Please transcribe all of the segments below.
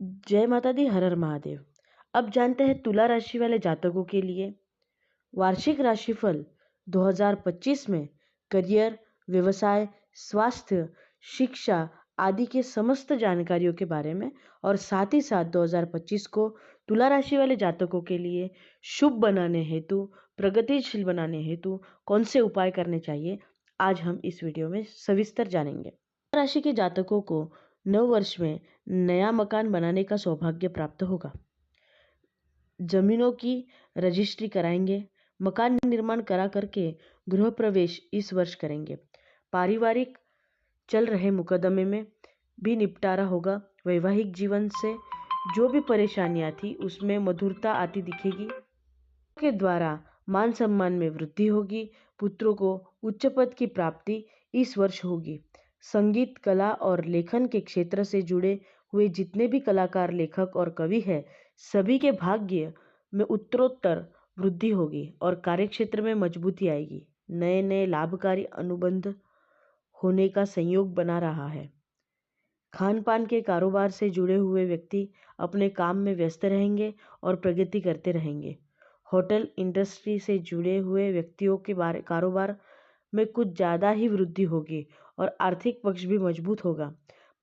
जय माता दी, हर हर महादेव। अब जानते हैं तुला राशि वाले जातकों के लिए वार्षिक राशिफल 2025 में करियर, व्यवसाय, स्वास्थ्य, शिक्षा आदि के समस्त जानकारियों के बारे में, और साथ ही साथ 2025 को तुला राशि वाले जातकों के लिए शुभ बनाने हेतु, प्रगतिशील बनाने हेतु कौन से उपाय करने चाहिए, आज हम इस वीडियो में सविस्तर जानेंगे। तुला राशि के जातकों को नव वर्ष में नया मकान बनाने का सौभाग्य प्राप्त होगा। जमीनों की रजिस्ट्री कराएंगे, मकान निर्माण करा करके गृह प्रवेश इस वर्ष करेंगे। पारिवारिक चल रहे मुकदमे में भी निपटारा होगा। वैवाहिक जीवन से जो भी परेशानियां थी उसमें मधुरता आती दिखेगी। के द्वारा मान सम्मान में वृद्धि होगी। पुत्रों को उच्च पद की प्राप्ति इस वर्ष होगी। संगीत, कला और लेखन के क्षेत्र से जुड़े हुए जितने भी कलाकार, लेखक और कवि हैं, सभी के भाग्य में उत्तरोत्तर वृद्धि होगी और कार्यक्षेत्र में मजबूती आएगी। नए नए लाभकारी अनुबंध होने का संयोग बना रहा है। खान पान के कारोबार से जुड़े हुए व्यक्ति अपने काम में व्यस्त रहेंगे और प्रगति करते रहेंगे। होटल इंडस्ट्री से जुड़े हुए व्यक्तियों के कारोबार में कुछ ज़्यादा ही वृद्धि होगी और आर्थिक पक्ष भी मजबूत होगा।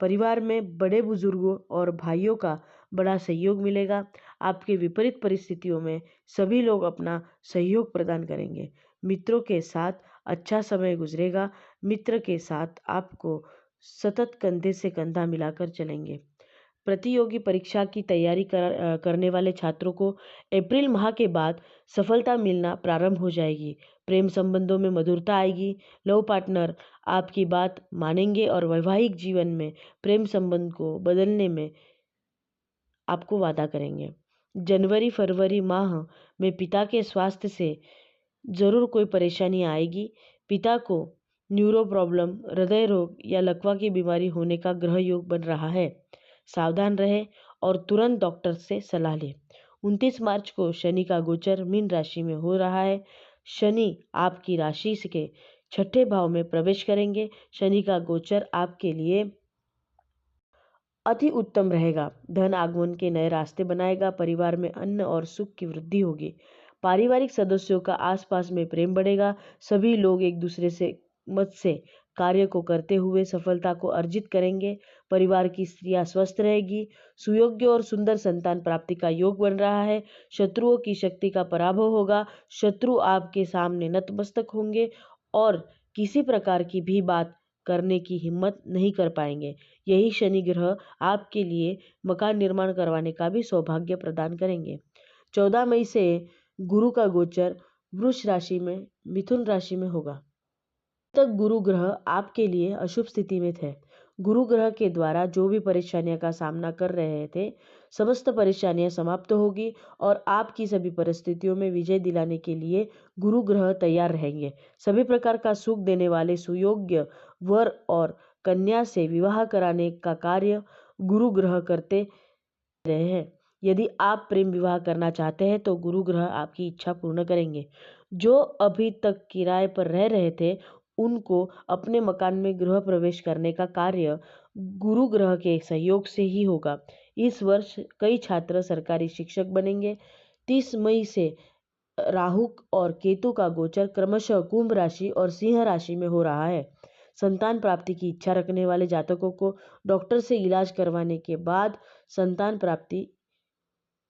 परिवार में बड़े बुजुर्गों और भाइयों का बड़ा सहयोग मिलेगा। आपके विपरीत परिस्थितियों में सभी लोग अपना सहयोग प्रदान करेंगे। मित्रों के साथ अच्छा समय गुजरेगा। मित्र के साथ आपको सतत कंधे से कंधा मिलाकर चलेंगे। प्रतियोगी परीक्षा की तैयारी करने वाले छात्रों को अप्रैल माह के बाद सफलता मिलना प्रारंभ हो जाएगी। प्रेम संबंधों में मधुरता आएगी। लव पार्टनर आपकी बात मानेंगे और वैवाहिक जीवन में प्रेम संबंध को बदलने में आपको वादा करेंगे। जनवरी फरवरी माह में पिता के स्वास्थ्य से जरूर कोई परेशानी आएगी। पिता को न्यूरो प्रॉब्लम, हृदय रोग या लकवा की बीमारी होने का ग्रह योग बन रहा है। सावधान रहें और तुरंत डॉक्टर से सलाह लें। 29 मार्च को शनि का गोचर मीन राशि में हो रहा है। शनि आपकी राशि के छठे भाव में प्रवेश करेंगे। शनि का गोचर आपके लिए अति उत्तम रहेगा। धन आगमन के नए रास्ते बनाएगा। परिवार में अन्न और सुख की वृद्धि होगी। पारिवारिक सदस्यों का आसपास में प्रेम बढ़ेगा। सभी लोग एक दूसरे से मत से कार्य को करते हुए सफलता को अर्जित करेंगे। परिवार की स्त्रियां स्वस्थ रहेगी। सुयोग्य और सुंदर संतान प्राप्ति का योग बन रहा है। शत्रुओं की शक्ति का पराभव होगा। शत्रु आपके सामने नतमस्तक होंगे और किसी प्रकार की भी बात करने की हिम्मत नहीं कर पाएंगे। यही शनि ग्रह आपके लिए मकान निर्माण करवाने का भी सौभाग्य प्रदान करेंगे। 14 मई से गुरु का गोचर वृष राशि में मिथुन राशि में होगा। तक गुरु ग्रह आपके लिए अशुभ स्थिति में थे। गुरु ग्रह के द्वारा जो भी परेशानियों का सामना कर रहे थे, समस्त परेशानियां समाप्त होगी और आपकी सभी परिस्थितियों में विजय दिलाने के लिए गुरु ग्रह तैयार रहेंगे। सभी प्रकार का सुख देने वाले सुयोग्य वर और कन्या से विवाह कराने का कार्य गुरु ग्रह करते रहे हैं। यदि आप प्रेम विवाह करना चाहते हैं तो गुरु ग्रह आपकी इच्छा पूर्ण करेंगे। जो अभी तक किराए पर रह रहे थे उनको अपने मकान में गृह प्रवेश करने का कार्य गुरु ग्रह के सहयोग से ही होगा। इस वर्ष कई छात्र सरकारी शिक्षक बनेंगे। 30 मई से राहु और केतु का गोचर क्रमशः कुंभ राशि और सिंह राशि में हो रहा है। संतान प्राप्ति की इच्छा रखने वाले जातकों को डॉक्टर से इलाज करवाने के बाद संतान प्राप्ति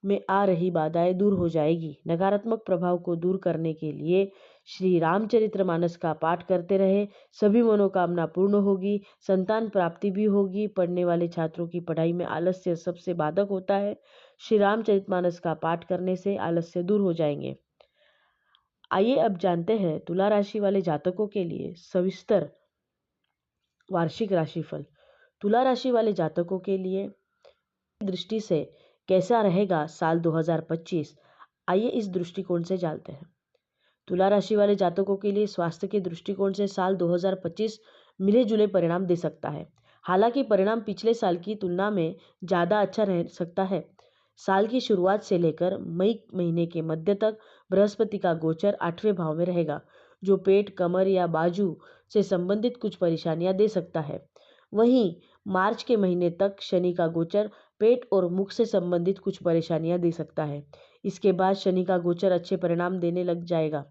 में आ रही बाधाएं दूर हो जाएगी। नकारात्मक प्रभाव को दूर करने के लिए श्री रामचरितमानस का पाठ करते रहे। सभी मनोकामना पूर्ण होगी। संतान प्राप्ति भी होगी। पढ़ने वाले छात्रों की पढ़ाई में आलस्य सबसे बाधक होता है। श्री रामचरितमानस का पाठ करने से आलस्य दूर हो जाएंगे। आइए अब जानते हैं तुला राशि वाले जातकों के लिए सविस्तर वार्षिक राशिफल। तुला राशि वाले जातकों के लिए दृष्टि से कैसा रहेगा साल 2025, आइए इस दृष्टिकोण से जानते हैं। तुला राशि वाले जातकों के लिए स्वास्थ्य के दृष्टिकोण से साल 2025 मिले जुले परिणाम दे सकता है। हालांकि परिणाम पिछले साल की तुलना में ज़्यादा अच्छा रह सकता है। साल की शुरुआत से लेकर मई महीने के मध्य तक बृहस्पति का गोचर 8वें भाव में रहेगा, जो पेट, कमर या बाजू से संबंधित कुछ परेशानियां दे सकता है। वहीं मार्च के महीने तक शनि का गोचर पेट और मुख से संबंधित कुछ परेशानियां दे सकता है। इसके बाद शनि का गोचर अच्छे परिणाम देने लग जाएगा।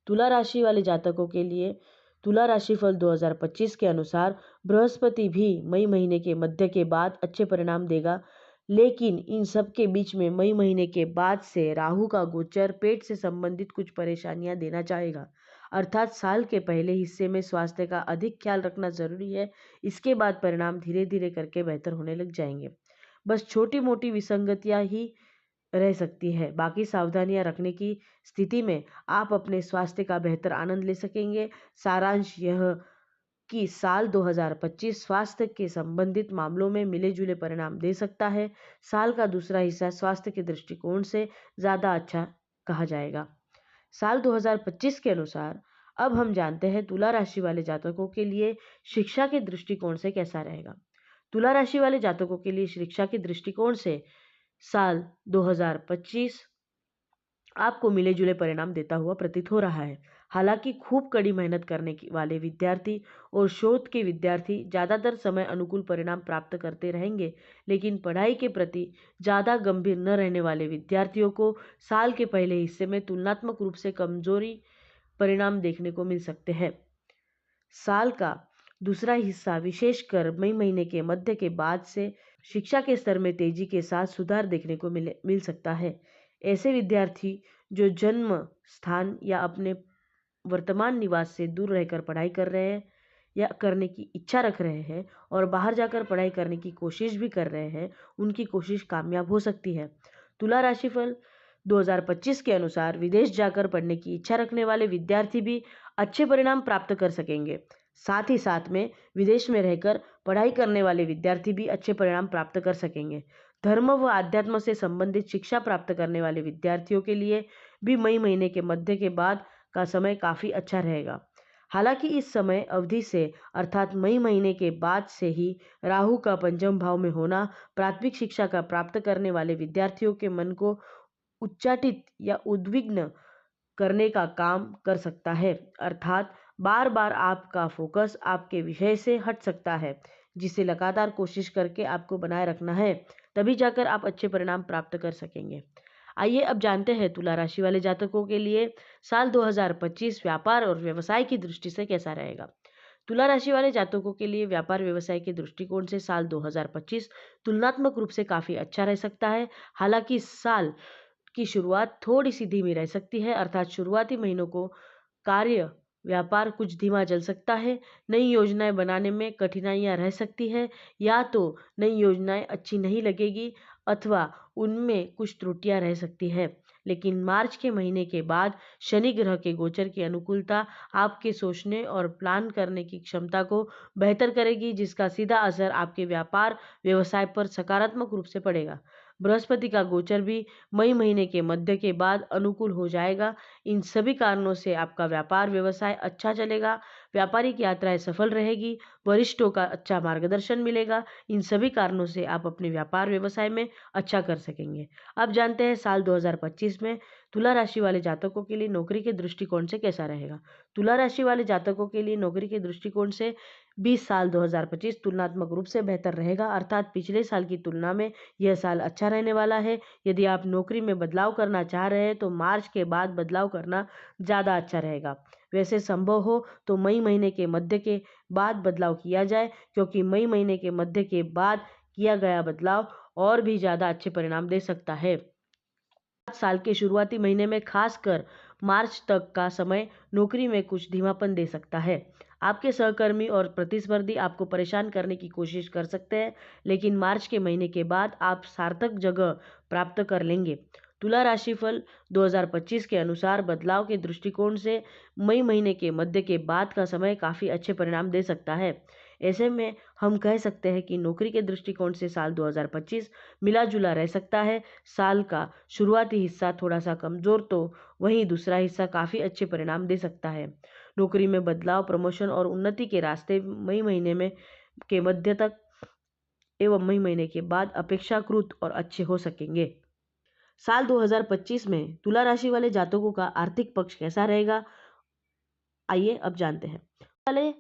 तुला राशि वाले जातकों के लिए तुला राशिफल 2025 के अनुसार बृहस्पति भी मई महीने के मध्य के बाद अच्छे परिणाम देगा, लेकिन इन सब के बीच में मई महीने के बाद से राहु का गोचर पेट से संबंधित कुछ परेशानियां देना चाहेगा। अर्थात साल के पहले हिस्से में स्वास्थ्य का अधिक ख्याल रखना जरूरी है। इसके बाद परिणाम धीरे धीरे करके बेहतर होने लग जाएंगे। बस छोटी मोटी विसंगतियां ही रह सकती है। बाकी सावधानियां रखने की स्थिति में आप अपने स्वास्थ्य का बेहतर आनंद ले सकेंगे। सारांश यह कि साल 2025 स्वास्थ्य के संबंधित मामलों में मिले जुले परिणाम दे सकता है। साल का दूसरा हिस्सा स्वास्थ्य के दृष्टिकोण से ज़्यादा अच्छा कहा जाएगा। साल 2025 के अनुसार अब हम जानते हैं तुला राशि वाले जातकों के लिए शिक्षा के दृष्टिकोण से कैसा रहेगा। तुला राशि वाले जातकों के लिए शिक्षा के दृष्टिकोण से साल 2025 आपको मिले जुले परिणाम देता हुआ प्रतीत हो रहा है। हालांकि खूब कड़ी मेहनत करने वाले विद्यार्थी और शोध के विद्यार्थी ज़्यादातर समय अनुकूल परिणाम प्राप्त करते रहेंगे, लेकिन पढ़ाई के प्रति ज़्यादा गंभीर न रहने वाले विद्यार्थियों को साल के पहले हिस्से में तुलनात्मक रूप से कमजोरी परिणाम देखने को मिल सकते हैं। साल का दूसरा हिस्सा विशेषकर मई महीने के मध्य के बाद से शिक्षा के स्तर में तेजी के साथ सुधार देखने को मिल सकता है। ऐसे विद्यार्थी जो जन्म स्थान या अपने वर्तमान निवास से दूर रहकर पढ़ाई कर रहे हैं या करने की इच्छा रख रहे हैं और बाहर जाकर पढ़ाई करने की कोशिश भी कर रहे हैं, उनकी कोशिश कामयाब हो सकती है। तुला राशिफल 2025 के अनुसार विदेश जाकर पढ़ने की इच्छा रखने वाले विद्यार्थी भी अच्छे परिणाम प्राप्त कर सकेंगे। साथ ही साथ में विदेश में रहकर पढ़ाई करने वाले विद्यार्थी भी अच्छे परिणाम प्राप्त कर सकेंगे। धर्म व आध्यात्म से संबंधित शिक्षा प्राप्त करने वाले विद्यार्थियों के लिए भी मई महीने के मध्य के बाद का समय काफ़ी अच्छा रहेगा। हालांकि इस समय अवधि से अर्थात मई महीने के बाद से ही राहु का पंचम भाव में होना प्राथमिक शिक्षा का प्राप्त करने वाले विद्यार्थियों के मन को उच्चाटित या उद्विग्न करने का काम कर सकता है। अर्थात बार बार आपका फोकस आपके विषय से हट सकता है, जिसे लगातार कोशिश करके आपको बनाए रखना है, तभी जाकर आप अच्छे परिणाम प्राप्त कर सकेंगे। आइए अब जानते हैं तुला राशि वाले जातकों के लिए साल 2025 व्यापार और व्यवसाय की दृष्टि से कैसा रहेगा। तुला राशि वाले जातकों के लिए व्यापार व्यवसाय के दृष्टिकोण से साल 2025 तुलनात्मक रूप से काफ़ी अच्छा रह सकता है। हालांकि इस साल की शुरुआत थोड़ी सी धीमी रह सकती है, अर्थात शुरुआती महीनों को कार्य व्यापार कुछ धीमा चल सकता है। नई योजनाएं बनाने में कठिनाइयां रह सकती है, या तो नई योजनाएं अच्छी नहीं लगेगी अथवा उनमें कुछ त्रुटियां रह सकती है। लेकिन मार्च के महीने के बाद शनि ग्रह के गोचर की अनुकूलता आपके सोचने और प्लान करने की क्षमता को बेहतर करेगी, जिसका सीधा असर आपके व्यापार व्यवसाय पर सकारात्मक रूप से पड़ेगा। बृहस्पति का गोचर भी मई महीने के मध्य के बाद अनुकूल हो जाएगा। इन सभी कारणों से आपका व्यापार व्यवसाय अच्छा चलेगा, व्यापारिक यात्राएं सफल रहेगी, वरिष्ठों का अच्छा मार्गदर्शन मिलेगा। इन सभी कारणों से आप अपने व्यापार व्यवसाय में अच्छा कर सकेंगे। अब जानते हैं साल 2025 में तुला राशि वाले जातकों के लिए नौकरी के दृष्टिकोण से कैसा रहेगा। तुला राशि वाले जातकों के लिए नौकरी के दृष्टिकोण से 20 साल 2025 तुलनात्मक रूप से बेहतर रहेगा, अर्थात पिछले साल की तुलना में यह साल अच्छा रहने वाला है। यदि आप नौकरी में बदलाव करना चाह रहे हैं तो मार्च के बाद बदलाव करना ज़्यादा अच्छा रहेगा। वैसे संभव हो तो मई महीने के मध्य के बाद बदलाव किया जाए, क्योंकि मई महीने के मध्य के बाद किया गया बदलाव और भी ज़्यादा अच्छे परिणाम दे सकता है। साल के शुरुआती महीने में खासकर मार्च तक का समय नौकरी में कुछ धीमापन दे सकता है। आपके सहकर्मी और प्रतिस्पर्धी आपको परेशान करने की कोशिश कर सकते हैं, लेकिन मार्च के महीने के बाद आप सार्थक जगह प्राप्त कर लेंगे। तुला राशिफल 2025 के अनुसार बदलाव के दृष्टिकोण से मई महीने के मध्य के बाद का समय काफ़ी अच्छे परिणाम दे सकता है। ऐसे में हम कह सकते हैं कि नौकरी के दृष्टिकोण से साल 2025 मिला जुला रह सकता है। साल का शुरुआती हिस्सा थोड़ा सा कमज़ोर तो वहीं दूसरा हिस्सा काफ़ी अच्छे परिणाम दे सकता है। नौकरी में बदलाव, प्रमोशन और उन्नति के रास्ते मई महीने में के मध्य तक एवं मई महीने के बाद अपेक्षाकृत और अच्छे हो सकेंगे। साल 2025 में तुला राशि वाले जातकों का आर्थिक पक्ष कैसा रहेगा, आइए अब जानते हैं। वाले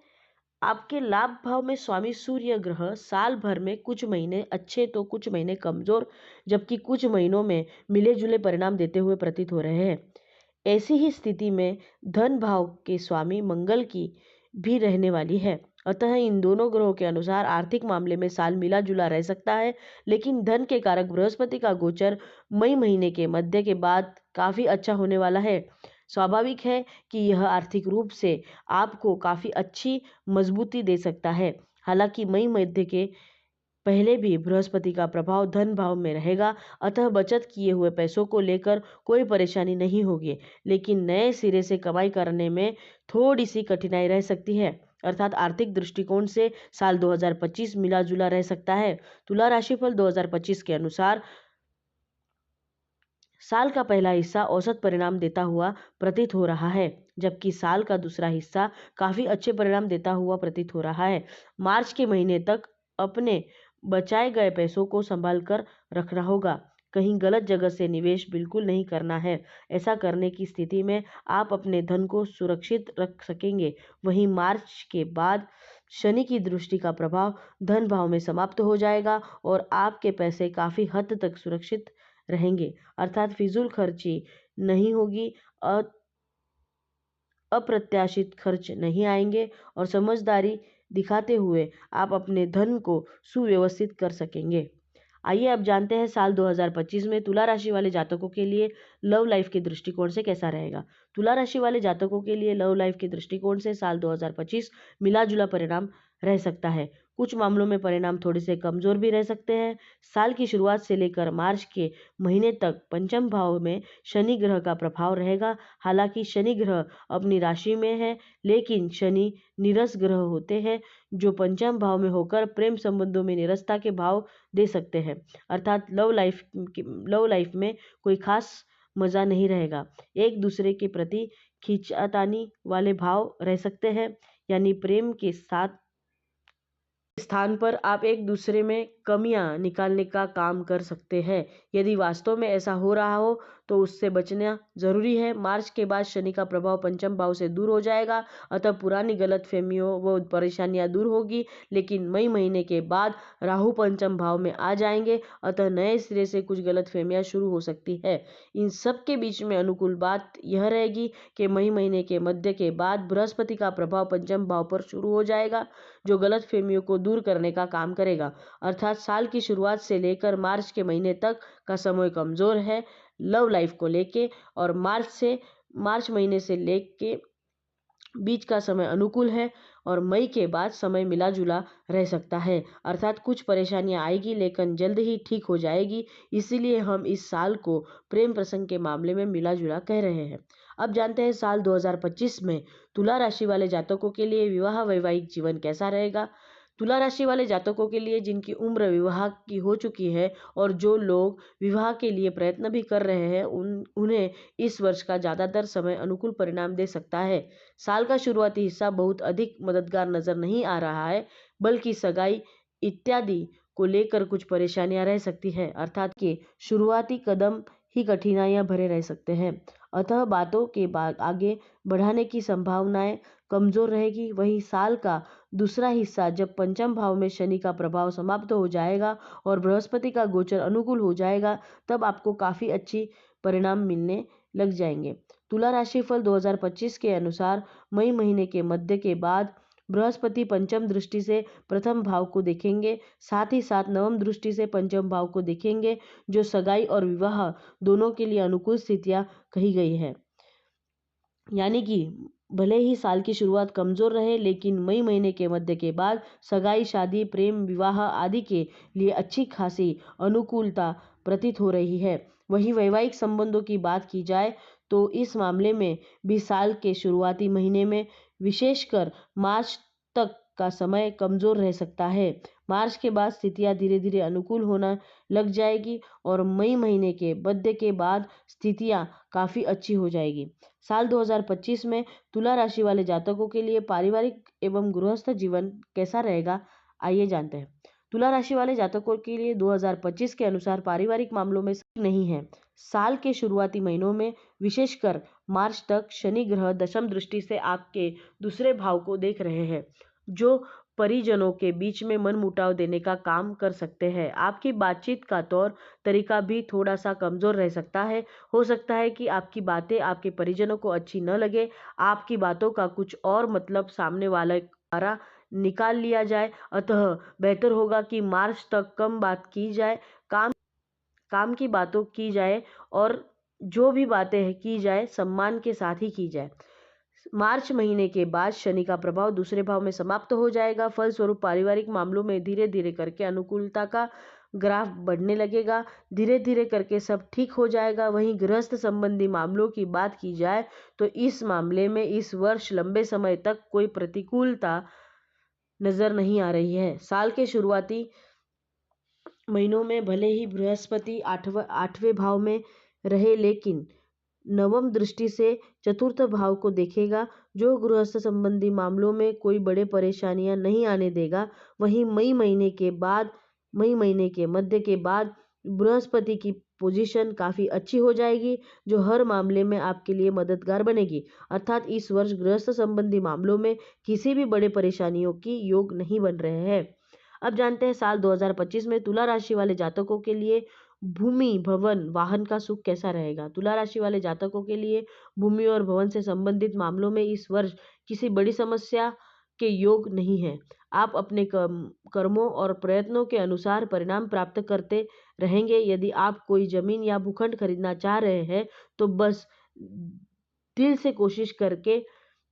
आपके लाभ भाव में स्वामी सूर्य ग्रह साल भर में कुछ महीने अच्छे तो कुछ महीने कमजोर, जबकि कुछ महीनों में मिले जुले परिणाम देते हुए प्रतीत हो रहे हैं। ऐसी ही स्थिति में धन भाव के स्वामी मंगल की भी रहने वाली है। अतः इन दोनों ग्रहों के अनुसार आर्थिक मामले में साल मिला जुला रह सकता है, लेकिन धन के कारक बृहस्पति का गोचर मई महीने के मध्य के बाद काफी अच्छा होने वाला है। स्वाभाविक है कि यह आर्थिक रूप से आपको काफी अच्छी मजबूती दे सकता है। हालांकि मई मध्य के पहले भी बृहस्पति का प्रभाव धन भाव में रहेगा, अतः बचत किए हुए पैसों को लेकर कोई परेशानी नहीं होगी, लेकिन नए सिरे से कमाई करने में थोड़ी सी कठिनाई रह सकती है। अर्थात आर्थिक दृष्टिकोण से साल 2025 मिला जुला रह सकता है। तुला राशिफल 2025 के अनुसार साल का पहला हिस्सा औसत परिणाम देता हुआ प्रतीत हो रहा है, जबकि साल का दूसरा हिस्सा काफी अच्छे परिणाम देता हुआ प्रतीत हो रहा है। मार्च के महीने तक अपने बचाए गए पैसों को संभाल कर रखना होगा। कहीं गलत जगह से निवेश बिल्कुल नहीं करना है। ऐसा करने की स्थिति में आप अपने धन को सुरक्षित रख सकेंगे। वहीं मार्च के बाद शनि की दृष्टि का प्रभाव धन भाव में समाप्त हो जाएगा और आपके पैसे काफी हद तक सुरक्षित रहेंगे। अर्थात फिजूल खर्ची नहीं होगी, अप्रत्याशित खर्च नहीं आएंगे और समझदारी दिखाते हुए आप अपने धन को सुव्यवस्थित कर सकेंगे। आइए अब जानते हैं साल 2025 में तुला राशि वाले जातकों के लिए लव लाइफ के दृष्टिकोण से कैसा रहेगा। तुला राशि वाले जातकों के लिए लव लाइफ के दृष्टिकोण से साल 2025 मिला जुला परिणाम रह सकता है। कुछ मामलों में परिणाम थोड़े से कमजोर भी रह सकते हैं। साल की शुरुआत से लेकर मार्च के महीने तक पंचम भाव में शनि ग्रह का प्रभाव रहेगा। हालांकि शनि ग्रह अपनी राशि में है, लेकिन शनि नीरस ग्रह होते हैं जो पंचम भाव में होकर प्रेम संबंधों में नीरसता के भाव दे सकते हैं। अर्थात लव लाइफ में कोई खास मजा नहीं रहेगा। एक दूसरे के प्रति खींचातानी वाले भाव रह सकते हैं, यानी प्रेम के साथ स्थान पर आप एक दूसरे में कमियां निकालने का काम कर सकते हैं। यदि वास्तव में ऐसा हो रहा हो तो उससे बचना जरूरी है। मार्च के बाद शनि का प्रभाव पंचम भाव से दूर हो जाएगा, अतः पुरानी गलतफहमियों व परेशानियां दूर होगी। लेकिन मई महीने के बाद राहु पंचम भाव में आ जाएंगे, अतः नए सिरे से कुछ गलतफहमियां शुरू हो सकती है। इन सब के बीच में अनुकूल बात यह रहेगी कि मई महीने के मध्य के बाद बृहस्पति का प्रभाव पंचम भाव पर शुरू हो जाएगा, जो गलतफहमियों को दूर करने का काम करेगा। अर्थात साल की शुरुआत से लेकर मार्च के महीने तक का समय कमजोर है लव लाइफ को लेके, और मार्च महीने से लेके बीच का समय अनुकूल है और मई के बाद समय मिला जुला रह सकता है। अर्थात कुछ परेशानियां आएगी, लेकिन जल्द ही ठीक हो जाएगी। इसीलिए हम इस साल को प्रेम प्रसंग के मामले में मिला जुला कह रहे हैं। अब जानते हैं साल 2025 में तुला राशि वाले जातकों के लिए विवाह वैवाहिक जीवन कैसा रहेगा। तुला राशि वाले जातकों के लिए जिनकी उम्र विवाह की हो चुकी है और जो लोग विवाह के लिए प्रयत्न भी कर रहे हैं, उन्हें इस वर्ष का ज़्यादातर समय अनुकूल परिणाम दे सकता है। साल का शुरुआती हिस्सा बहुत अधिक मददगार नजर नहीं आ रहा है, बल्कि सगाई इत्यादि को लेकर कुछ परेशानियां रह सकती है। अर्थात के शुरुआती कदम ही कठिनाइयां भरे रह सकते हैं, अतः बातों के बाद आगे बढ़ाने की संभावनाएं कमजोर रहेगी। वहीं साल का दूसरा हिस्सा जब पंचम भाव में शनि का प्रभाव समाप्त हो जाएगा और बृहस्पति का गोचर अनुकूल हो जाएगा, तब आपको काफी अच्छी परिणाम मिलने लग जाएंगे। तुला राशिफल 2025 के अनुसार मई महीने के मध्य के बाद बृहस्पति पंचम दृष्टि से प्रथम भाव को देखेंगे, साथ ही साथ नवम दृष्टि से पंचम भाव को देखेंगे, जो सगाई और विवाह दोनों के लिए अनुकूल स्थितियां कही गई है। यानी कि भले ही साल की शुरुआत कमजोर रहे, लेकिन मई महीने के मध्य के बाद सगाई, शादी, प्रेम विवाह आदि के लिए अच्छी खासी अनुकूलता प्रतीत हो रही है। वहीं वैवाहिक संबंधों की बात की जाए तो इस मामले में भी साल के शुरुआती महीने में विशेषकर मार्च तक का समय कमजोर रह सकता है। मार्च के बाद स्थितियां धीरे धीरे अनुकूल होना लग जाएगी और मई महीने के मध्य के बाद स्थितियां काफी अच्छी हो जाएगी। साल 2025 में तुला राशि वाले जातकों के लिए पारिवारिक एवं गृहस्थ जीवन कैसा रहेगा, आइए जानते हैं। तुला राशि वाले जातकों के लिए 2025 के अनुसार पारिवारिक मामलों में नहीं है। साल के शुरुआती महीनों में विशेषकर मार्च तक शनि ग्रह दशम दृष्टि से आपके दूसरे भाव को देख रहे हैं, जो परिजनों के बीच में मनमुटाव देने का काम कर सकते हैं। आपकी बातचीत का तौर तरीका भी थोड़ा सा कमजोर रह सकता है। हो सकता है कि आपकी बातें आपके परिजनों को अच्छी न लगे, आपकी बातों का कुछ और मतलब सामने वाले द्वारा निकाल लिया जाए। अतः बेहतर होगा कि मार्च तक कम बात की जाए, काम काम की बातों की जाए, और जो भी बातें की जाए सम्मान के साथ ही की जाए। मार्च महीने के बाद शनि का प्रभाव दूसरे भाव में समाप्त हो जाएगा। फलस्वरूप पारिवारिक मामलों में धीरे धीरे करके अनुकूलता का ग्राफ बढ़ने लगेगा। धीरे धीरे करके सब ठीक हो जाएगा। वहीं गृहस्थ संबंधी मामलों की बात की जाए तो इस मामले में इस वर्ष लंबे समय तक कोई प्रतिकूलता नजर नहीं आ रही है। साल के शुरुआती महीनों में भले ही बृहस्पति आठवें भाव में रहे, लेकिन नवम दृष्टि से चतुर्थ भाव को देखेगा, जो गृहस्थ संबंधी मामलों में कोई बड़े परेशानियां नहीं आने देगा। वहीं मई महीने के मध्य के बाद बृहस्पति की पोजीशन काफी अच्छी हो जाएगी, जो हर मामले में आपके लिए मददगार बनेगी। अर्थात इस वर्ष गृहस्थ संबंधी मामलों में किसी भी बड़े परेशानियों की योग नहीं बन रहे हैं। अब जानते हैं साल 2025 में तुला राशि वाले जातकों के लिए भूमि, भवन, वाहन का सुख कैसा रहेगा। तुला राशि वाले जातकों के लिए भूमि और भवन से संबंधित मामलों में इस वर्ष किसी बड़ी समस्या के योग नहीं है। आप अपने कर्मों और प्रयत्नों के अनुसार परिणाम प्राप्त करते रहेंगे। यदि आप कोई जमीन या भूखंड खरीदना चाह रहे हैं तो बस दिल से कोशिश करके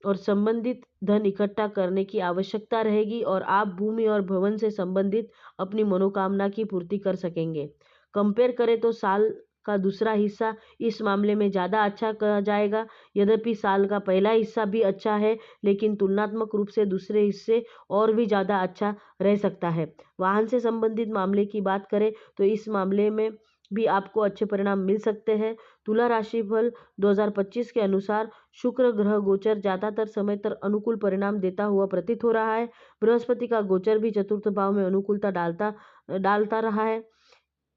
और संबंधित धन इकट्ठा करने की आवश्यकता रहेगी, और आप भूमि और भवन से संबंधित अपनी मनोकामना की पूर्ति कर सकेंगे। कंपेयर करें तो साल का दूसरा हिस्सा इस मामले में ज़्यादा अच्छा कहा जाएगा। यद्यपि साल का पहला हिस्सा भी अच्छा है, लेकिन तुलनात्मक रूप से दूसरे हिस्से और भी ज़्यादा अच्छा रह सकता है। वाहन से संबंधित मामले की बात करें तो इस मामले में भी आपको अच्छे परिणाम मिल सकते हैं। तुला राशिफल 2025 के अनुसार शुक्र ग्रह गोचर ज़्यादातर समय तक अनुकूल परिणाम देता हुआ प्रतीत हो रहा है। बृहस्पति का गोचर भी चतुर्थ भाव में अनुकूलता डालता रहा है।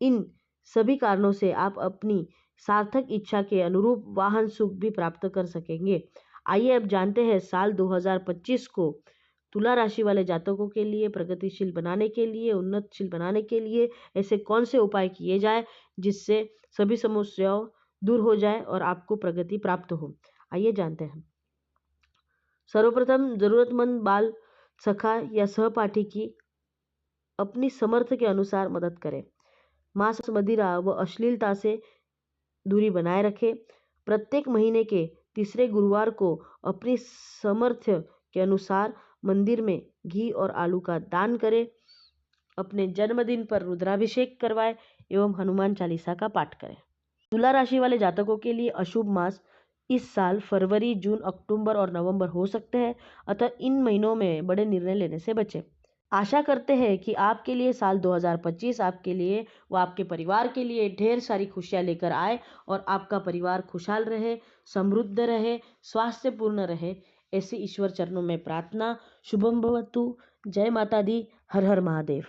इन सभी कारणों से आप अपनी सार्थक इच्छा के अनुरूप वाहन सुख भी प्राप्त कर सकेंगे। आइए अब जानते हैं साल 2025 को तुला राशि वाले जातकों के लिए प्रगतिशील बनाने के लिए, उन्नतशील बनाने के लिए ऐसे कौन से उपाय किए जाए जिससे सभी समस्याओं दूर हो जाए और आपको प्रगति प्राप्त हो। आइए जानते हैं। सर्वप्रथम जरूरतमंद बाल सखा या सहपाठी की अपनी समर्थ के अनुसार मदद करें। मांस, मदिरा व अश्लीलता से दूरी बनाए रखें। प्रत्येक महीने के तीसरे गुरुवार को अपनी सामर्थ्य के अनुसार मंदिर में घी और आलू का दान करें। अपने जन्मदिन पर रुद्राभिषेक करवाएं एवं हनुमान चालीसा का पाठ करें। तुला राशि वाले जातकों के लिए अशुभ मास इस साल फरवरी, जून, अक्टूबर और नवंबर हो सकते हैं, अतः इन महीनों में बड़े निर्णय लेने से बचें। आशा करते हैं कि आपके लिए साल 2025 आपके लिए व आपके परिवार के लिए ढेर सारी खुशियां लेकर आए और आपका परिवार खुशहाल रहे, समृद्ध रहे, स्वास्थ्यपूर्ण रहे, ऐसी ईश्वर चरणों में प्रार्थना। शुभम भवतु। जय माता दी। हर हर महादेव।